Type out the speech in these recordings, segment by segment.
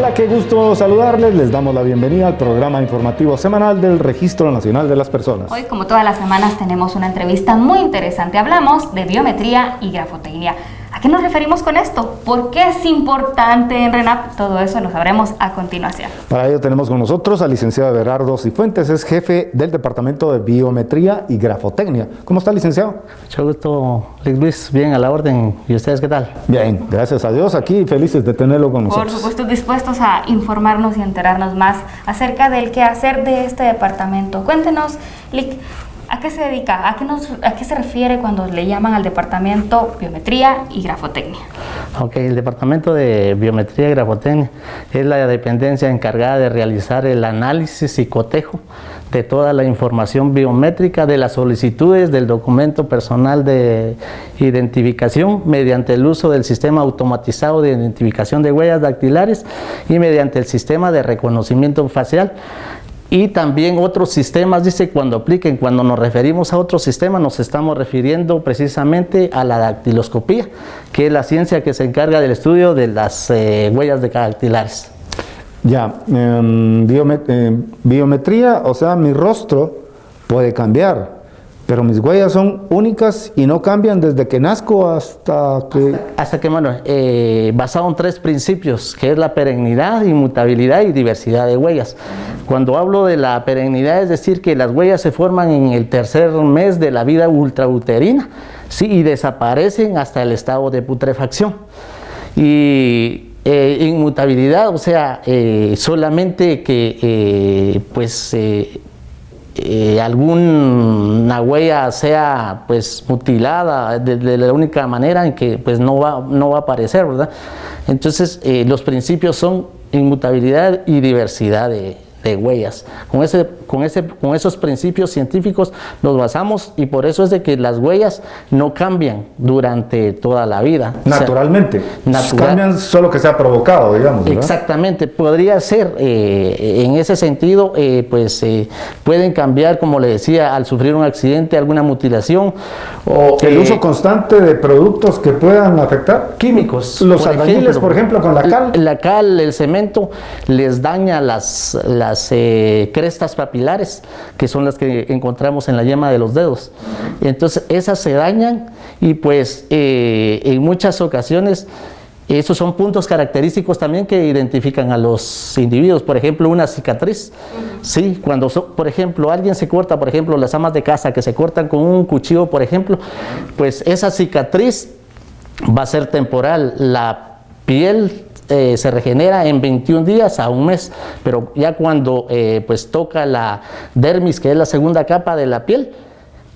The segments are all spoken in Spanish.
Hola, qué gusto saludarles. Les damos la bienvenida al programa informativo semanal del Registro Nacional de las Personas. Hoy, como todas las semanas, tenemos una entrevista muy interesante. Hablamos de biometría y grafotecnia. ¿A qué nos referimos con esto? ¿Por qué es importante en RENAP? Todo eso lo sabremos a continuación. Para ello tenemos con nosotros al licenciado Everardo Cifuentes, es jefe del Departamento de Biometría y Grafotecnia. ¿Cómo está, licenciado? Mucho gusto, Luis. Bien, a la orden. ¿Y ustedes qué tal? Bien, gracias a Dios. Aquí felices de tenerlo con nosotros. Por supuesto, dispuestos a informarnos y enterarnos más acerca del quehacer de este departamento. Cuéntenos, Lic, ¿a qué se dedica? ¿A qué se refiere cuando le llaman al departamento Biometría y Grafotecnia? Ok, el departamento de Biometría y Grafotecnia es la dependencia encargada de realizar el análisis y cotejo de toda la información biométrica de las solicitudes del documento personal de identificación mediante el uso del sistema automatizado de identificación de huellas dactilares y mediante el sistema de reconocimiento facial. Y también otros sistemas, dice, cuando nos referimos a otros sistemas, nos estamos refiriendo precisamente a la dactiloscopía, que es la ciencia que se encarga del estudio de las huellas dactilares. Ya, biometría, o sea, mi rostro puede cambiar, pero mis huellas son únicas y no cambian desde que nazco hasta que... Bueno, basado en 3 principios, que es la perennidad, inmutabilidad y diversidad de huellas. Cuando hablo de la perennidad, es decir, que las huellas se forman en el 3er mes de la vida ultrauterina, ¿sí? Y desaparecen hasta el estado de putrefacción. Y inmutabilidad, o sea, solamente que alguna huella sea pues mutilada de la única manera en que pues no va a aparecer, ¿verdad? Entonces los principios son inmutabilidad y diversidad de huellas. Con esos principios científicos nos basamos, y por eso es de que las huellas no cambian durante toda la vida. Naturalmente. Cambian solo que sea provocado, digamos, ¿verdad? Exactamente. Podría ser, en ese sentido, pueden cambiar, como le decía, al sufrir un accidente, alguna mutilación. O el uso constante de productos que puedan afectar. Químicos. Los albañiles, por ejemplo, con la cal. La cal, el cemento, les daña las crestas papilares, que son las que encontramos en la yema de los dedos. Entonces esas se dañan y pues en muchas ocasiones esos son puntos característicos también que identifican a los individuos. Por ejemplo, una cicatriz, ¿sí? Cuando por ejemplo alguien se corta, por ejemplo las amas de casa que se cortan con un cuchillo, por ejemplo, pues esa cicatriz va a ser temporal. La piel se regenera en 21 días a un mes, pero ya cuando pues toca la dermis, que es la segunda capa de la piel,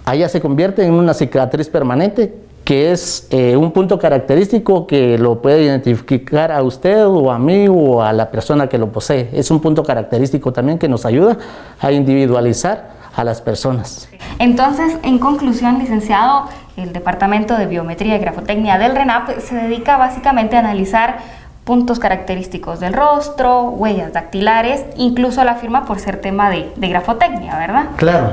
allá se convierte en una cicatriz permanente, que es un punto característico que lo puede identificar a usted o a mí o a la persona que lo posee. Es un punto característico también que nos ayuda a individualizar a las personas. Entonces, en conclusión, licenciado, el Departamento de Biometría y Grafotecnia del RENAP se dedica básicamente a analizar puntos característicos del rostro, huellas dactilares, incluso la firma por ser tema de grafotecnia, ¿verdad? Claro.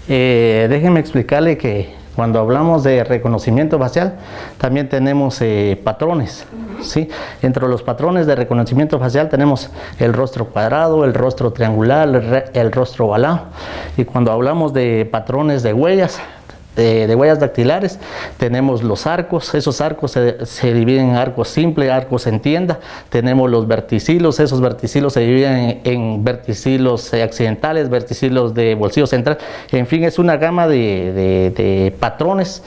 Déjenme explicarle que cuando hablamos de reconocimiento facial, también tenemos patrones, ¿sí? Entre los patrones de reconocimiento facial tenemos el rostro cuadrado, el rostro triangular, el rostro ovalado. Y cuando hablamos de patrones de huellas dactilares, tenemos los arcos. Esos arcos se dividen en arcos simples, arcos en tienda. Tenemos los verticilos. Esos verticilos se dividen en verticilos accidentales, verticilos de bolsillo central. En fin, es una gama de patrones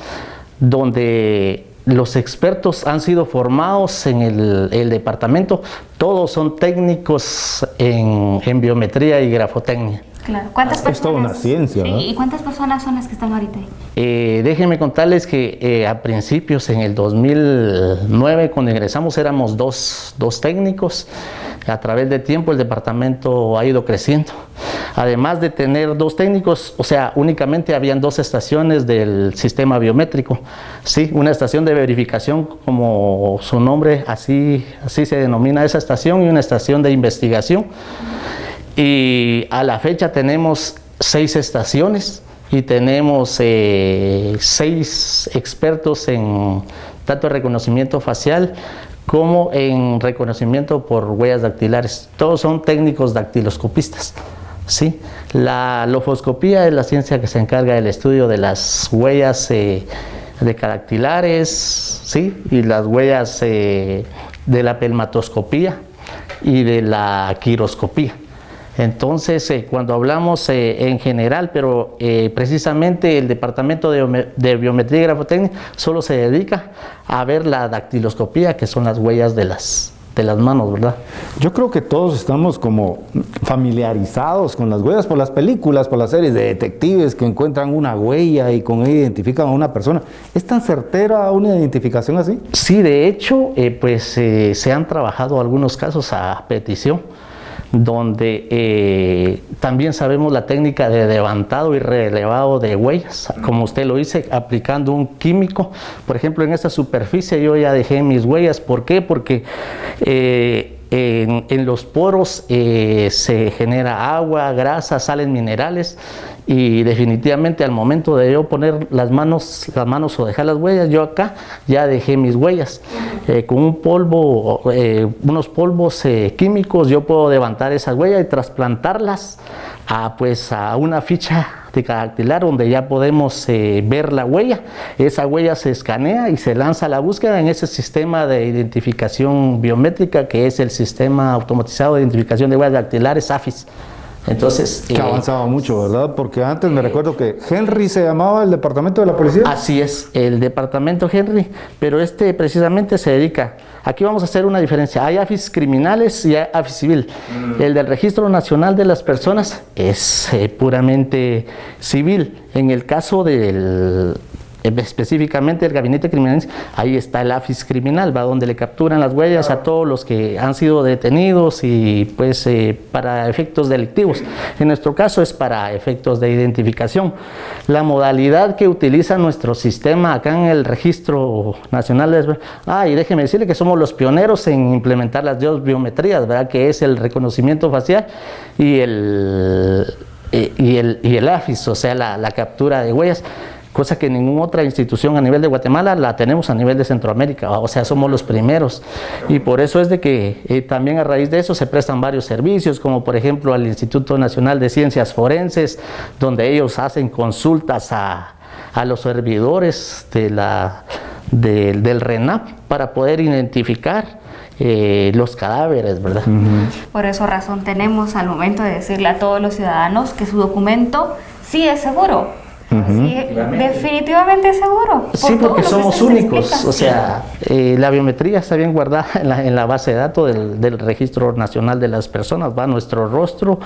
donde los expertos han sido formados en el departamento. Todos son técnicos en biometría y grafotecnia. Claro. ¿Cuántas personas? Es toda una ciencia, ¿no? ¿Y cuántas personas son las que están ahorita ahí? Déjenme contarles que a principios, en el 2009, cuando ingresamos, éramos dos técnicos. A través del tiempo el departamento ha ido creciendo. Además de tener 2 técnicos, o sea, únicamente habían 2 estaciones del sistema biométrico. Sí, una estación de verificación, como su nombre, así se denomina esa estación, y una estación de investigación. Y a la fecha tenemos 6 estaciones y tenemos 6 expertos en tanto reconocimiento facial como en reconocimiento por huellas dactilares. Todos son técnicos dactiloscopistas. ¿Sí? La lofoscopía es la ciencia que se encarga del estudio de las huellas decadactilares, ¿sí? Y las huellas de la pelmatoscopía y de la quiroscopía. Entonces, cuando hablamos en general, pero precisamente el Departamento de Biometría y Grafotecnia solo se dedica a ver la dactiloscopía, que son las huellas de las manos, ¿verdad? Yo creo que todos estamos como familiarizados con las huellas por las películas, por las series de detectives que encuentran una huella y con ella identifican a una persona. ¿Es tan certera una identificación así? Sí, de hecho, se han trabajado algunos casos a petición, donde también sabemos la técnica de levantado y relevado de huellas, como usted lo dice, aplicando un químico. Por ejemplo, en esta superficie yo ya dejé mis huellas. ¿Por qué? Porque en los poros se genera agua, grasa, sales minerales, y definitivamente al momento de yo poner las manos o dejar las huellas, yo acá ya dejé mis huellas. Con un polvo, unos polvos químicos, yo puedo levantar esas huellas y trasplantarlas a una ficha decadactilar donde ya podemos ver la huella. Esa huella se escanea y se lanza a la búsqueda en ese sistema de identificación biométrica, que es el Sistema Automatizado de Identificación de Huellas Dactilares, AFIS. Entonces, que avanzaba mucho, ¿verdad? Porque antes me recuerdo que Henry se llamaba el departamento de la policía. Así es, el departamento Henry, pero precisamente se dedica. Aquí vamos a hacer una diferencia. Hay AFIS criminales y hay AFIS civil. El del Registro Nacional de las Personas es puramente civil. En el caso específicamente el gabinete criminal, ahí está el AFIS criminal, va donde le capturan las huellas a todos los que han sido detenidos y para efectos delictivos. En nuestro caso es para efectos de identificación. La modalidad que utiliza nuestro sistema acá en el Registro Nacional es, y déjeme decirle que somos los pioneros en implementar las dos biometrías, ¿verdad? Que es el reconocimiento facial y el AFIS, o sea, la captura de huellas, cosa que ninguna otra institución a nivel de Guatemala la tenemos a nivel de Centroamérica, o sea, somos los primeros. Y por eso es de que también a raíz de eso se prestan varios servicios, como por ejemplo al Instituto Nacional de Ciencias Forenses, donde ellos hacen consultas a los servidores del RENAP para poder identificar los cadáveres, ¿verdad? Por eso razón tenemos al momento de decirle a todos los ciudadanos que su documento sí es seguro. Sí, definitivamente es seguro. Sí, porque somos únicos. O sea, la biometría está bien guardada en la base de datos del Registro Nacional de las Personas, va nuestro rostro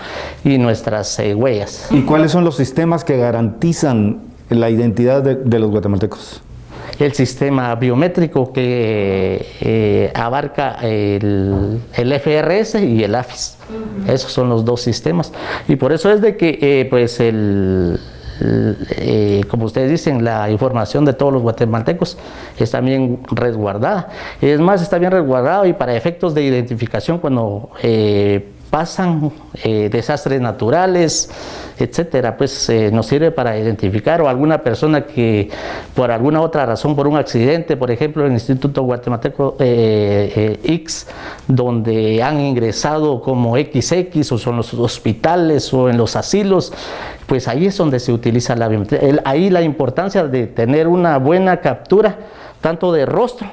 y nuestras huellas. ¿Y cuáles son los sistemas que garantizan la identidad de los guatemaltecos? El sistema biométrico que abarca el FRS y el AFIS. Esos son los dos sistemas. Y por eso es de que como ustedes dicen, la información de todos los guatemaltecos está bien resguardada. Es más, está bien resguardado, y para efectos de identificación cuando pasan desastres naturales, etcétera, nos sirve para identificar, o alguna persona que por alguna otra razón, por un accidente, por ejemplo en el Instituto Guatemalteco X, donde han ingresado como XX, o son los hospitales o en los asilos, ahí es donde se utiliza la biometría. Ahí la importancia de tener una buena captura tanto de rostro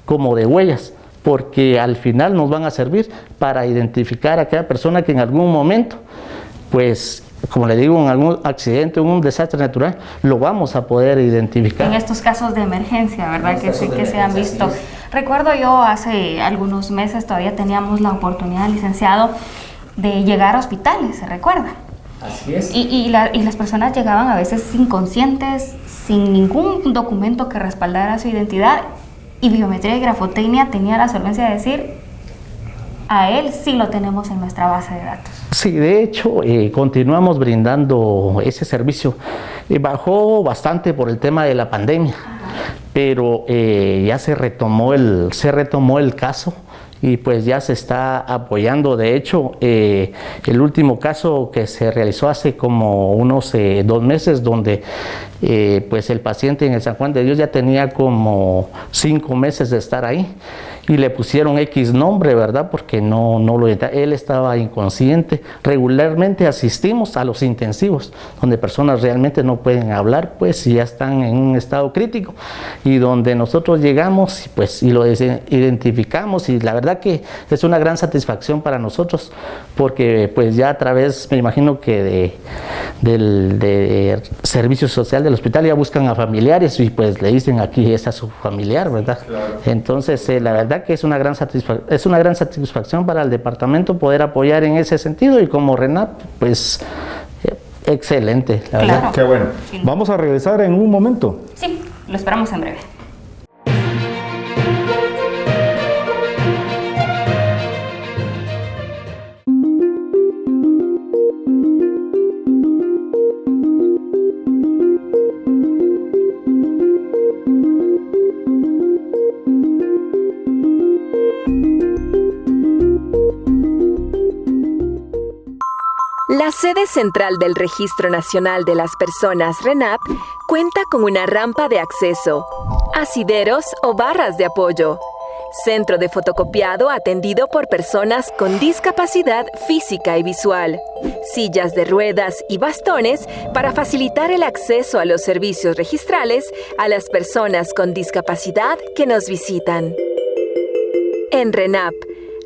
como de huellas, porque al final nos van a servir para identificar a aquella persona que en algún momento, como le digo, en algún accidente, en un desastre natural, lo vamos a poder identificar. En estos casos de emergencia, ¿verdad? Que sí que se han visto. Sí. Recuerdo yo hace algunos meses, todavía teníamos la oportunidad, licenciado, de llegar a hospitales, ¿se recuerda? Así es. Y las personas llegaban a veces inconscientes, sin ningún documento que respaldara su identidad, y Biometría y Grafotecnia tenía la solvencia de decir: a él sí lo tenemos en nuestra base de datos. Sí, de hecho, continuamos brindando ese servicio. Bajó bastante por el tema de la pandemia, pero ya se retomó el caso, y pues ya se está apoyando. De hecho, el último caso que se realizó hace como unos 2 meses, donde pues el paciente en el San Juan de Dios ya tenía como 5 meses de estar ahí y le pusieron X nombre, ¿verdad? Porque no lo él estaba inconsciente. Regularmente asistimos a los intensivos, donde personas realmente no pueden hablar, pues, y ya están en un estado crítico, y donde nosotros llegamos pues, y lo identificamos, y la verdad que es una gran satisfacción para nosotros, porque pues ya a través, me imagino que de servicio social del hospital ya buscan a familiares y pues le dicen aquí está su familiar, ¿verdad? Claro. Entonces la verdad que es una gran satisfacción para el departamento poder apoyar en ese sentido, y como RENAP pues excelente, la verdad. Qué bueno. Sí. Vamos a regresar en un momento. Sí, lo esperamos en breve. La sede central del Registro Nacional de las Personas RENAP cuenta con una rampa de acceso, asideros o barras de apoyo, centro de fotocopiado atendido por personas con discapacidad física y visual, sillas de ruedas y bastones para facilitar el acceso a los servicios registrales a las personas con discapacidad que nos visitan. En RENAP,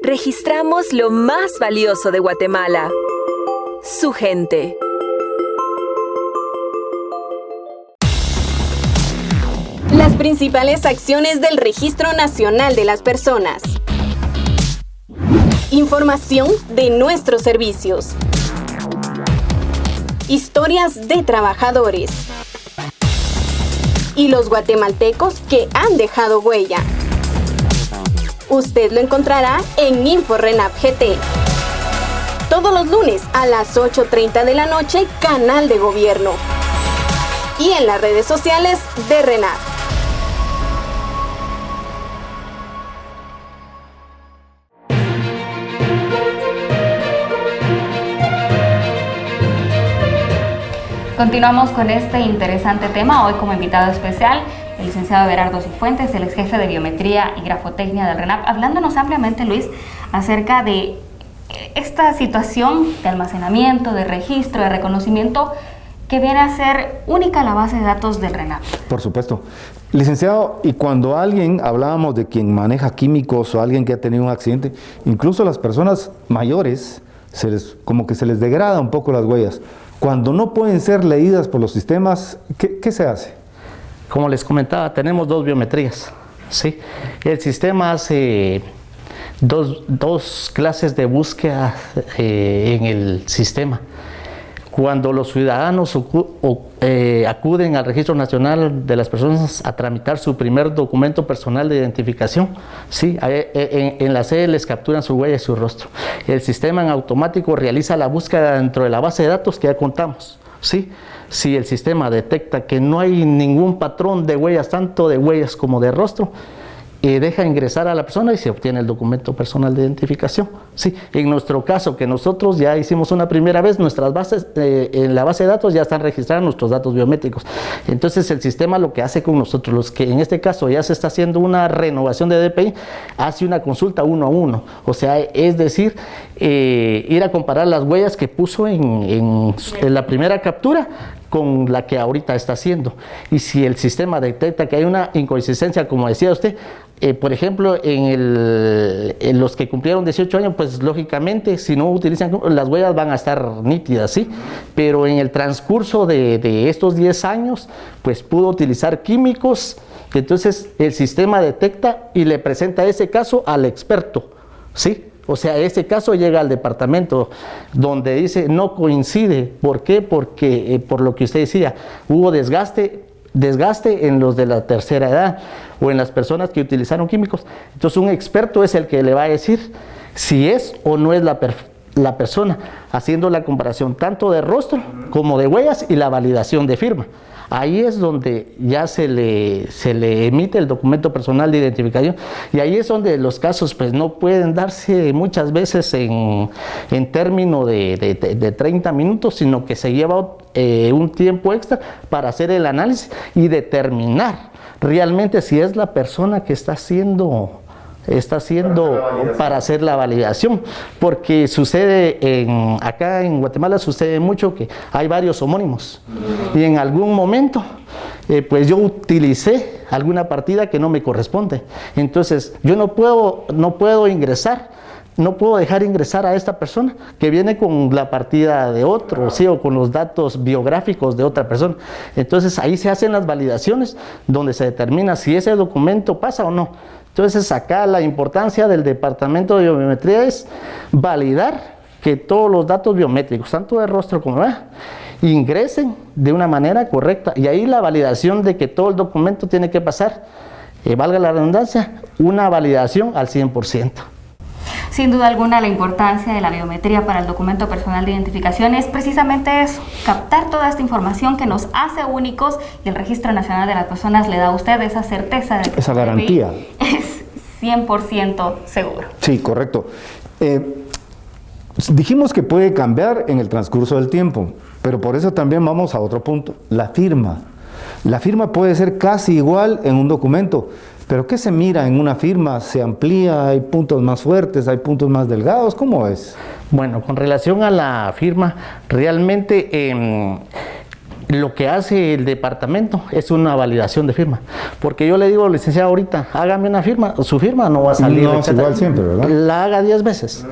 registramos lo más valioso de Guatemala: su gente. Las principales acciones del Registro Nacional de las Personas. Información de nuestros servicios. Historias de trabajadores. Y los guatemaltecos que han dejado huella. Usted lo encontrará en InfoRenap GT. Todos los lunes a las 8:30 de la noche, Canal de Gobierno. Y en las redes sociales de RENAP. Continuamos con este interesante tema, hoy como invitado especial el licenciado Everardo Cifuentes, el ex jefe de biometría y grafotecnia del RENAP, hablándonos ampliamente, Luis, acerca de esta situación de almacenamiento, de registro, de reconocimiento que viene a ser única la base de datos del RENAP. Por supuesto. Licenciado, y cuando hablábamos de quien maneja químicos o alguien que ha tenido un accidente, incluso las personas mayores, como que se les degrada un poco las huellas. Cuando no pueden ser leídas por los sistemas, ¿qué se hace? Como les comentaba, tenemos 2 biometrías, ¿sí? El sistema hace dos clases de búsqueda en el sistema. Cuando los ciudadanos acuden al Registro Nacional de las Personas a tramitar su primer documento personal de identificación, ¿sí? En la sede les capturan su huella y su rostro. El sistema en automático realiza la búsqueda dentro de la base de datos que ya contamos, ¿sí? Si el sistema detecta que no hay ningún patrón de huellas, tanto de huellas como de rostro, deja ingresar a la persona y se obtiene el documento personal de identificación. Sí, en nuestro caso, que nosotros ya hicimos una primera vez, nuestras bases, en la base de datos ya están registrados nuestros datos biométricos. Entonces el sistema lo que hace con nosotros, los que en este caso ya se está haciendo una renovación de DPI, hace una consulta 1 a 1. O sea, es decir, ir a comparar las huellas que puso en la primera captura con la que ahorita está haciendo. Y si el sistema detecta que hay una inconsistencia, como decía usted, por ejemplo, en los que cumplieron 18 años, pues lógicamente, si no utilizan, las huellas van a estar nítidas, ¿sí? Pero en el transcurso de estos 10 años, pues pudo utilizar químicos, entonces el sistema detecta y le presenta ese caso al experto, ¿sí? O sea, ese caso llega al departamento donde dice no coincide. ¿Por qué? Porque, por lo que usted decía, hubo desgaste en los de la tercera edad o en las personas que utilizaron químicos. Entonces un experto es el que le va a decir si es o no es la persona, haciendo la comparación tanto de rostro como de huellas y la validación de firma. ahí es donde ya se le emite el documento personal de identificación, y ahí es donde los casos pues no pueden darse muchas veces en término de 30 minutos, sino que se lleva un tiempo extra para hacer el análisis y determinar realmente si es la persona que está haciendo para hacer la validación, porque sucede acá en Guatemala sucede mucho que hay varios homónimos y en algún momento pues yo utilicé alguna partida que no me corresponde, entonces yo no puedo ingresar, no puedo dejar ingresar a esta persona que viene con la partida de otro, ¿sí? O con los datos biográficos de otra persona. Entonces ahí se hacen las validaciones donde se determina si ese documento pasa o no. Entonces acá la importancia del Departamento de Biometría es validar que todos los datos biométricos, tanto de rostro como ingresen de una manera correcta, y ahí la validación de que todo el documento tiene que pasar, valga la redundancia, una validación al 100%. Sin duda alguna, la importancia de la biometría para el documento personal de identificación es precisamente eso, captar toda esta información que nos hace únicos, y el Registro Nacional de las Personas le da a usted esa certeza de que esa garantía es 100% seguro. Sí, correcto. Dijimos que puede cambiar en el transcurso del tiempo, pero por eso también vamos a otro punto, la firma. La firma puede ser casi igual en un documento, pero ¿qué se mira en una firma? ¿Se amplía? ¿Hay puntos más fuertes? ¿Hay puntos más delgados? ¿Cómo es? Bueno, con relación a la firma, realmente lo que hace el departamento es una validación de firma. Porque yo le digo, licenciado, ahorita, hágame una firma, su firma no va a salir. No es igual siempre, ¿verdad? La haga 10 veces.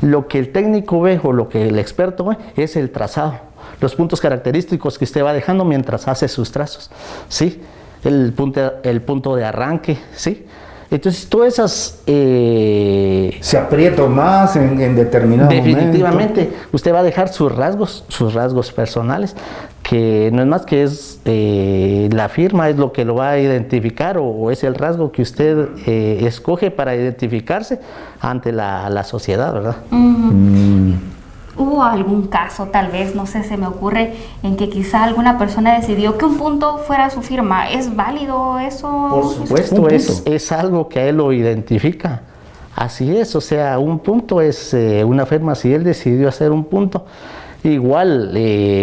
Lo que el técnico ve o lo que el experto ve es el trazado, los puntos característicos que usted va dejando mientras hace sus trazos, ¿sí? El punto de arranque, ¿sí? Entonces, todas esas... ¿Se aprieta más en determinado definitivamente, momento? Usted va a dejar sus rasgos personales, que no es más que es la firma, es lo que lo va a identificar, o es el rasgo que usted escoge para identificarse ante la sociedad, ¿verdad? ¿Hubo algún caso, tal vez, no sé, se me ocurre, en que quizá alguna persona decidió que un punto fuera su firma? ¿Es válido eso? Por supuesto, es algo que a él lo identifica. Así es, o sea, un punto es una firma. Si él decidió hacer un punto, igual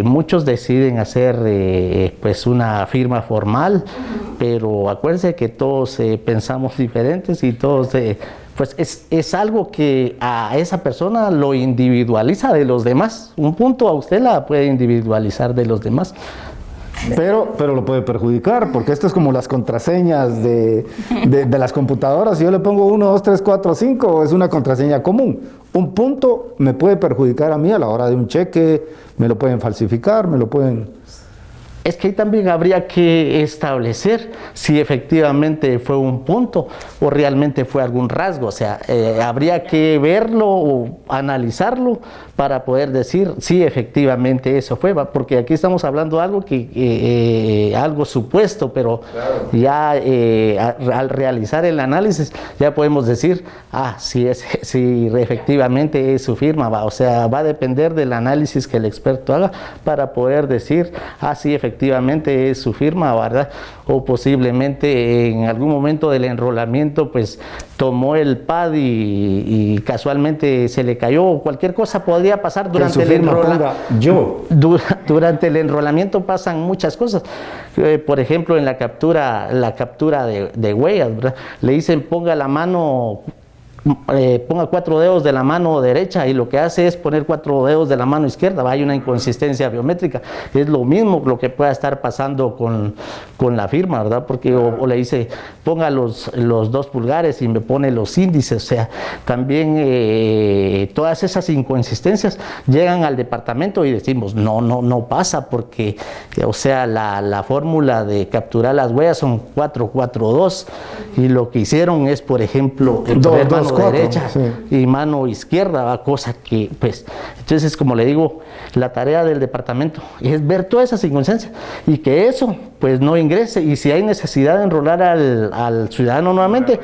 muchos deciden hacer pues una firma formal, pero acuérdense que todos pensamos diferentes y todos... pues es algo que a esa persona lo individualiza de los demás. Un punto a usted la puede individualizar de los demás. Pero lo puede perjudicar, porque esto es como las contraseñas de las computadoras. Si yo le pongo 1, 2, 3, 4, 5, es una contraseña común. Un punto me puede perjudicar a mí a la hora de un cheque, me lo pueden falsificar, me lo pueden... Es que ahí también habría que establecer si efectivamente fue un punto o realmente fue algún rasgo. O sea, habría que verlo o analizarlo para poder decir si efectivamente eso fue, porque aquí estamos hablando de algo algo supuesto, pero claro, ya al realizar el análisis ya podemos decir, si efectivamente es su firma, o sea, va a depender del análisis que el experto haga para poder decir, si efectivamente es su firma, ¿verdad? O posiblemente en algún momento del enrolamiento pues tomó el pad y casualmente se le cayó, o cualquier cosa podría pasar durante el enrolamiento. Durante el enrolamiento pasan muchas cosas. Por ejemplo, en la captura de huellas, ¿verdad? Le dicen ponga la mano, ponga 4 dedos de la mano derecha, y lo que hace es poner 4 dedos de la mano izquierda. Hay una inconsistencia biométrica. Es lo mismo lo que pueda estar pasando con la firma, ¿verdad? Porque o le dice ponga los 2 pulgares y me pone los índices. O sea, también todas esas inconsistencias llegan al departamento y decimos no pasa, porque o sea la fórmula de capturar las huellas son 4-4-2, y lo que hicieron es, por ejemplo, mano derecha y mano izquierda, cosa que pues, entonces, como le digo, la tarea del departamento es ver todas esas inconsistencias y que eso pues no ingrese, y si hay necesidad de enrolar al ciudadano nuevamente,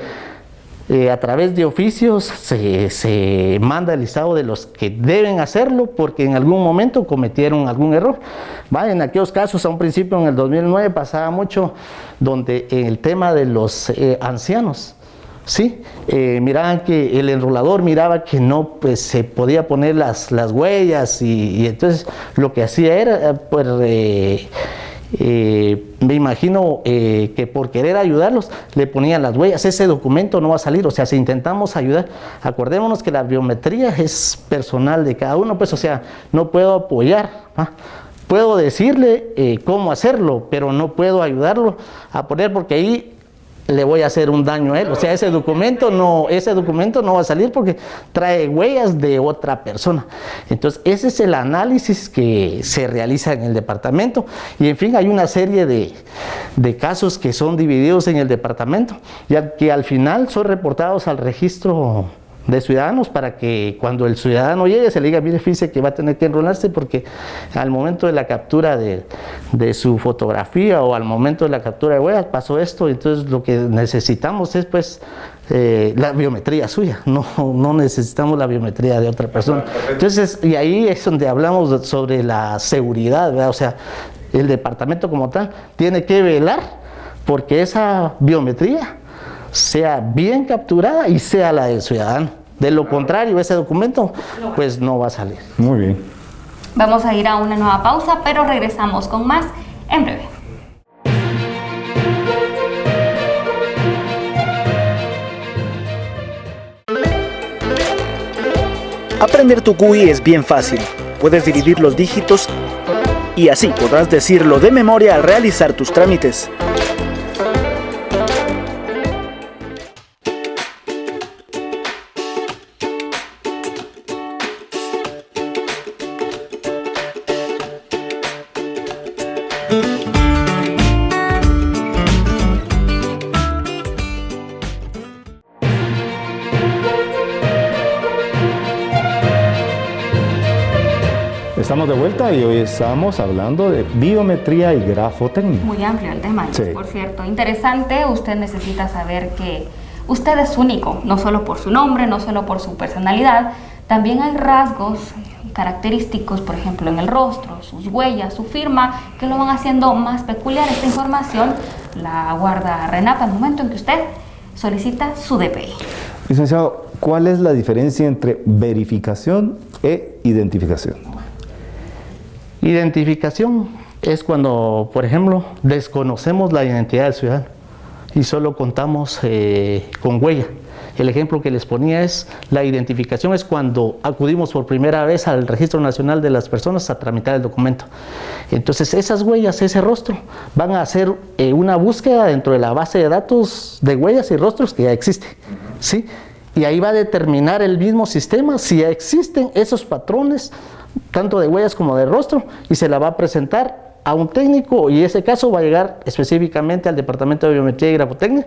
A través de oficios se manda el listado de los que deben hacerlo porque en algún momento cometieron algún error. En aquellos casos, a un principio en el 2009 pasaba mucho donde el tema de los ancianos, ¿sí? Miraban que el enrolador miraba que no pues, se podía poner las huellas y entonces lo que hacía era pues, me imagino que por querer ayudarlos le ponían las huellas. Ese documento no va a salir, o sea, si intentamos ayudar, acordémonos que la biometría es personal de cada uno, pues, o sea, no puedo apoyar, puedo decirle cómo hacerlo, pero no puedo ayudarlo a poner porque ahí le voy a hacer un daño a él. O sea, ese documento no va a salir porque trae huellas de otra persona. Entonces, ese es el análisis que se realiza en el departamento. Y en fin, hay una serie de casos que son divididos en el departamento, ya que al final son reportados al registro de ciudadanos para que cuando el ciudadano llegue se le diga, mire, fíjese que va a tener que enrolarse porque al momento de la captura de su fotografía o al momento de la captura de huellas pasó esto, entonces lo que necesitamos es pues la biometría suya, no necesitamos la biometría de otra persona. Entonces, y ahí es donde hablamos sobre la seguridad, ¿verdad? O sea, el departamento como tal tiene que velar porque esa biometría sea bien capturada y sea la del ciudadano. De lo contrario, ese documento pues no va a salir. Muy bien. Vamos a ir a una nueva pausa, pero regresamos con más en breve. Aprender tu CUI es bien fácil. Puedes dividir los dígitos y así podrás decirlo de memoria al realizar tus trámites. Estamos de vuelta y hoy estamos hablando de biometría y grafotecnia. Muy amplio el tema, Sí. por cierto. Interesante, usted necesita saber que usted es único, no solo por su nombre, no solo por su personalidad, también hay rasgos característicos, por ejemplo, en el rostro, sus huellas, su firma, que lo van haciendo más peculiar. Esta información la guarda RENAP al momento en que usted solicita su DPI. Licenciado, ¿cuál es la diferencia entre verificación e identificación? Identificación es cuando, por ejemplo, desconocemos la identidad del ciudadano y solo contamos con huella. El ejemplo que les ponía es, la identificación es cuando acudimos por primera vez al Registro Nacional de las Personas a tramitar el documento. Entonces esas huellas, ese rostro, van a hacer una búsqueda dentro de la base de datos de huellas y rostros que ya existe, ¿sí? Y ahí va a determinar el mismo sistema si ya existen esos patrones, tanto de huellas como de rostro, y se la va a presentar a un técnico, y ese caso va a llegar específicamente al Departamento de Biometría y Grafotecnia,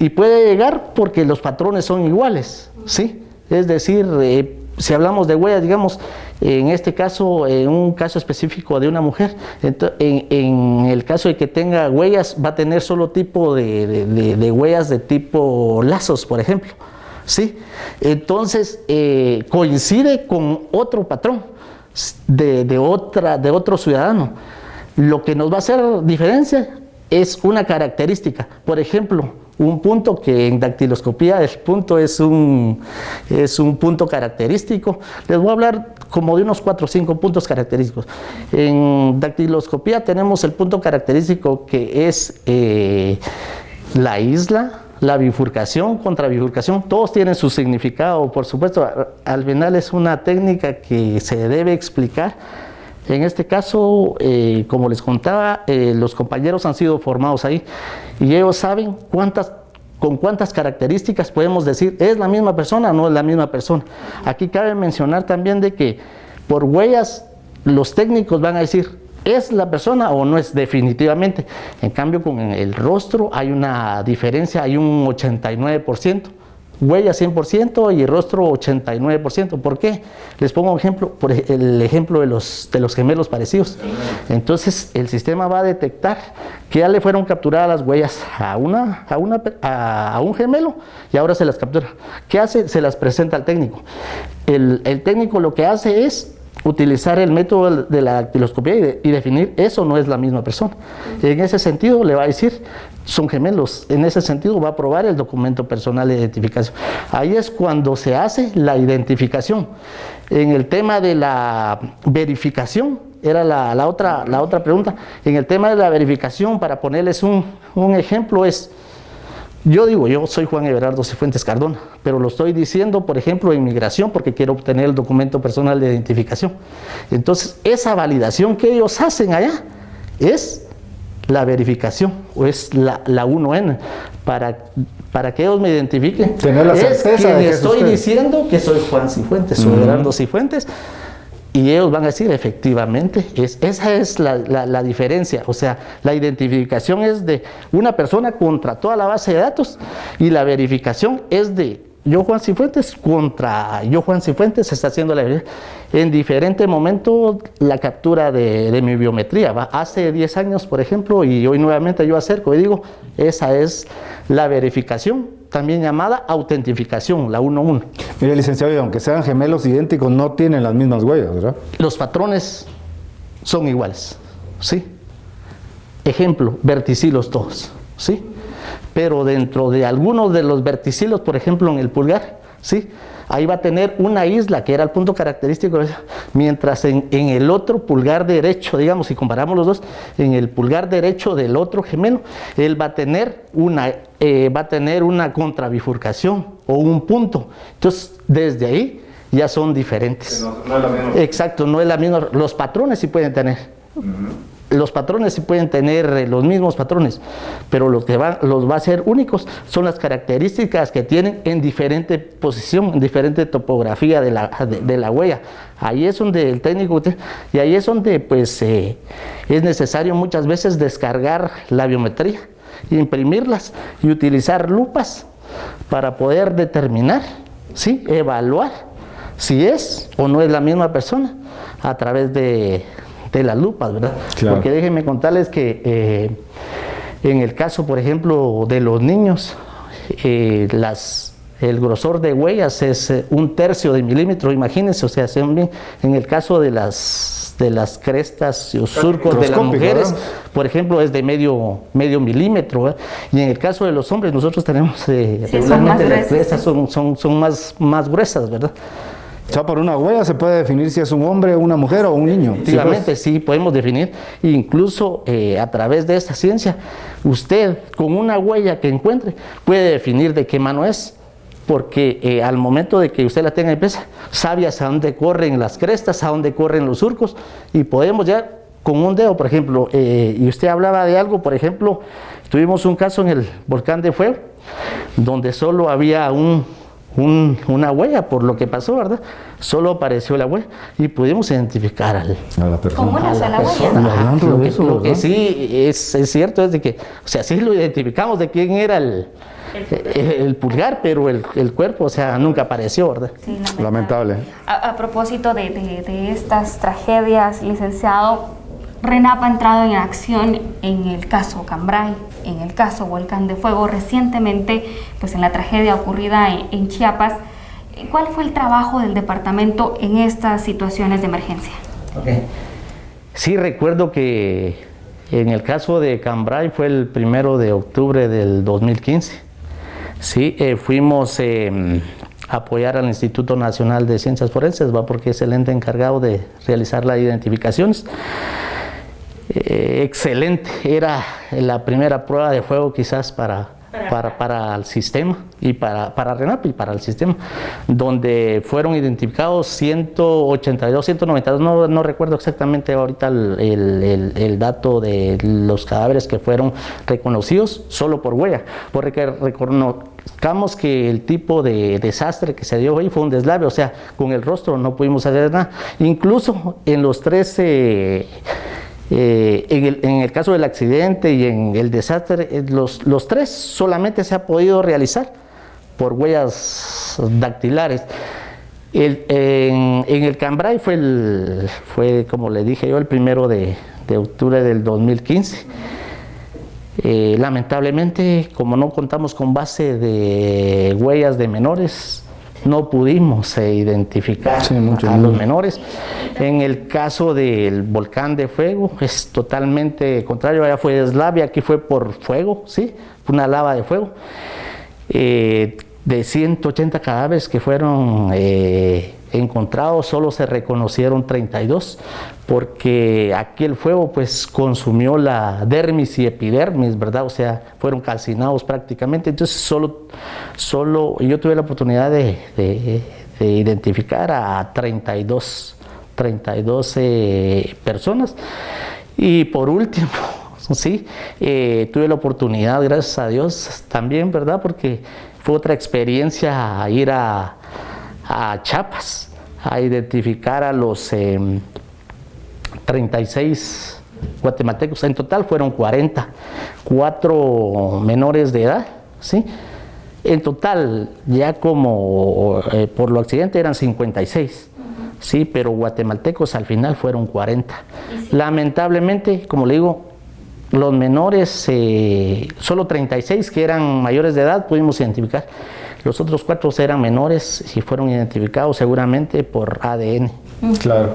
y puede llegar porque los patrones son iguales, ¿sí? Es decir, si hablamos de huellas, digamos, en este caso, en un caso específico de una mujer, en el caso de que tenga huellas, va a tener solo tipo de huellas de tipo lazos, por ejemplo, ¿sí? Entonces, coincide con otro patrón de otro ciudadano. Lo que nos va a hacer diferencia es una característica. Por ejemplo, un punto que en dactiloscopía el punto es un punto característico. Les voy a hablar como de unos 4 o 5 puntos característicos. En dactiloscopía tenemos el punto característico que es la isla, la bifurcación, contrabifurcación, todos tienen su significado, por supuesto. Al final es una técnica que se debe explicar. En este caso, como les contaba, los compañeros han sido formados ahí y ellos saben con cuántas características podemos decir es la misma persona o no es la misma persona. Aquí cabe mencionar también de que por huellas los técnicos van a decir ¿es la persona o no es definitivamente? En cambio, con el rostro hay una diferencia, hay un 89% huella 100% y rostro 89%. ¿Por qué? Les pongo un ejemplo, por el ejemplo de los gemelos parecidos. Entonces el sistema va a detectar que ya le fueron capturadas las huellas a un gemelo y ahora se las captura. ¿Qué hace? Se las presenta al técnico. El técnico lo que hace es utilizar el método de la dactiloscopía y definir eso no es la misma persona. En ese sentido le va a decir, son gemelos. En ese sentido va a aprobar el documento personal de identificación. Ahí es cuando se hace la identificación. En el tema de la verificación, era la otra pregunta. En el tema de la verificación, para ponerles un ejemplo, es... Yo soy Juan Everardo Cifuentes Cardona, pero lo estoy diciendo, por ejemplo, en migración, porque quiero obtener el documento personal de identificación. Entonces, esa validación que ellos hacen allá es la verificación, o es la 1N, para que ellos me identifiquen. Tener la certeza de que estoy diciendo que soy Juan Cifuentes, soy Everardo Cifuentes, y ellos van a decir, efectivamente, esa es la diferencia. O sea, la identificación es de una persona contra toda la base de datos y la verificación es de yo, Juan Cifuentes, contra yo, Juan Cifuentes, se está haciendo la verificación. En diferente momento, la captura de mi biometría. Hace 10 años, por ejemplo, y hoy nuevamente yo acerco y digo, esa es la verificación, también llamada autentificación, la 1-1. Mire, licenciado, y aunque sean gemelos idénticos, no tienen las mismas huellas, ¿verdad? Los patrones son iguales, ¿sí? Ejemplo, verticilos todos, ¿sí? Pero dentro de algunos de los verticilos, por ejemplo, en el pulgar, ¿sí? Ahí va a tener una isla que era el punto característico, mientras en el otro pulgar derecho, digamos, si comparamos los dos, en el pulgar derecho del otro gemelo, él va a tener una contrabifurcación o un punto. Entonces, desde ahí ya son diferentes. No es la misma. Exacto, no es la misma. Los patrones sí pueden tener. Los patrones sí pueden tener los mismos patrones, pero los va a ser únicos son las características que tienen en diferente posición, en diferente topografía de la huella. Ahí es donde el técnico, y ahí es donde pues es necesario muchas veces descargar la biometría, imprimirlas y utilizar lupas para poder determinar, ¿sí? Evaluar si es o no es la misma persona a través de las lupas, ¿verdad? Claro. Porque déjenme contarles que en el caso, por ejemplo, de los niños, el grosor de huellas es 1/3 de milímetro, imagínense, o sea, en el caso de las crestas o surcos de las mujeres, ¿verdad? Por ejemplo, es de medio milímetro, ¿verdad? Y en el caso de los hombres, nosotros tenemos regularmente las crestas son más gruesas, ¿verdad? O sea, por una huella se puede definir si es un hombre, una mujer o un niño. Efectivamente, sí, podemos definir. Incluso a través de esta ciencia, usted con una huella que encuentre puede definir de qué mano es, porque al momento de que usted la tenga impresa, sabe hacia dónde corren las crestas, a dónde corren los surcos, y podemos ya con un dedo, por ejemplo, y usted hablaba de algo, por ejemplo, tuvimos un caso en el volcán de Fuego, donde solo había una huella por lo que pasó, ¿verdad? Solo apareció la huella y pudimos identificar a la persona. ¿Cómo una sola huella? Lo que sí es cierto es de que, o sea, sí lo identificamos de quién era el pulgar, pero el cuerpo, o sea, nunca apareció, ¿verdad? Sí, lamentable. A propósito de estas tragedias, licenciado, RENAP ha entrado en acción en el caso Cambrai, en el caso Volcán de Fuego, recientemente, pues en la tragedia ocurrida en Chiapas. ¿Cuál fue el trabajo del departamento en estas situaciones de emergencia? Okay. Sí, recuerdo que en el caso de Cambrai fue el 1 de octubre del 2015. Sí, fuimos a apoyar al Instituto Nacional de Ciencias Forenses, porque es el ente encargado de realizar las identificaciones. Excelente, era la primera prueba de fuego quizás para el sistema y para RENAP y para el sistema, donde fueron identificados 182, 192, no recuerdo exactamente ahorita el dato de los cadáveres que fueron reconocidos solo por huella, porque reconozcamos que el tipo de desastre que se dio ahí fue un deslave, o sea, con el rostro no pudimos hacer nada, incluso en los 13... en el caso del accidente y en el desastre, los 3 solamente se ha podido realizar por huellas dactilares. En el Cambrai fue, como le dije yo, el 1 de octubre del 2015. Lamentablemente, como no contamos con base de huellas de menores, no pudimos identificar a los menores. En el caso del volcán de fuego es totalmente contrario, allá fue deslave, aquí fue por fuego, ¿sí? Una lava de fuego. De 180 cadáveres que fueron encontrados, solo se reconocieron 32, porque aquí el fuego pues consumió la dermis y epidermis, ¿verdad? O sea, fueron calcinados prácticamente. Entonces solo yo tuve la oportunidad de identificar a 32 personas. Y por último, sí, tuve la oportunidad, gracias a Dios también, ¿verdad? Porque fue otra experiencia ir a Chiapas a identificar a los 36 guatemaltecos. En total fueron 40, 4 menores de edad, ¿sí? En total, ya como por lo accidente eran 56, sí, pero guatemaltecos al final fueron 40. Lamentablemente, como le digo, los menores, solo 36 que eran mayores de edad pudimos identificar. Los otros 4 eran menores y fueron identificados seguramente por ADN. Claro.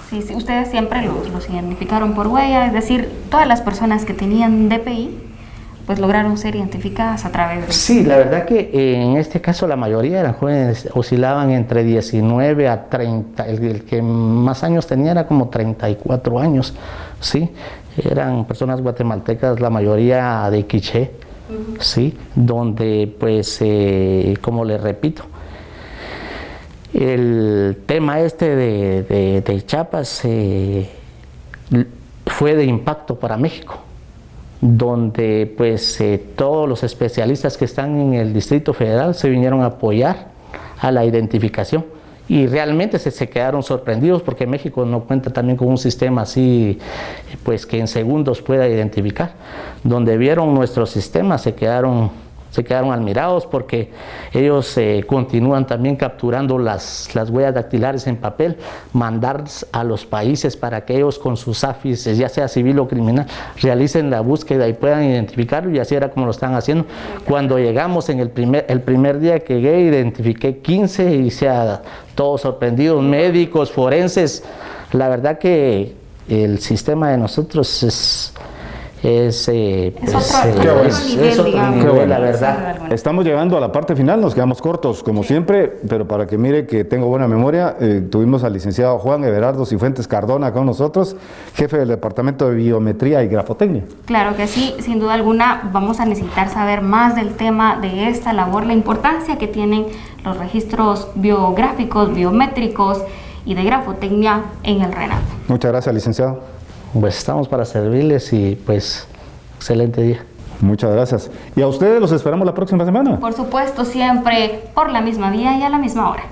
Sí, sí, ustedes siempre los identificaron por huella, es decir, todas las personas que tenían DPI pues lograron ser identificadas a través de... Sí, la verdad que en este caso la mayoría eran jóvenes, oscilaban entre 19 a 30, el que más años tenía era como 34 años, ¿sí? Eran personas guatemaltecas, la mayoría de Quiché, ¿sí? Donde pues, como les repito, el tema de Chiapas fue de impacto para México, donde pues todos los especialistas que están en el Distrito Federal se vinieron a apoyar a la identificación y realmente se quedaron sorprendidos porque México no cuenta también con un sistema así pues que en segundos pueda identificar. Donde vieron nuestro sistema se quedaron admirados porque ellos continúan también capturando las huellas dactilares en papel, mandar a los países para que ellos con sus AFIS, ya sea civil o criminal, realicen la búsqueda y puedan identificarlo, y así era como lo están haciendo. Cuando llegamos en el primer día que llegué, identifiqué 15 y todos sorprendidos, médicos, forenses. La verdad que el sistema de nosotros es otro nivel, la verdad. Estamos llegando a la parte final, nos quedamos cortos como siempre, pero para que mire que tengo buena memoria, tuvimos al licenciado Juan Everardo Cifuentes Cardona con nosotros, jefe del Departamento de Biometría y Grafotecnia. Claro que sí, sin duda alguna vamos a necesitar saber más del tema de esta labor, la importancia que tienen los registros biográficos, biométricos y de grafotecnia en el RENAP. Muchas gracias, licenciado. Pues estamos para servirles y pues excelente día. Muchas gracias. Y a ustedes los esperamos la próxima semana. Por supuesto, siempre por la misma vía y a la misma hora.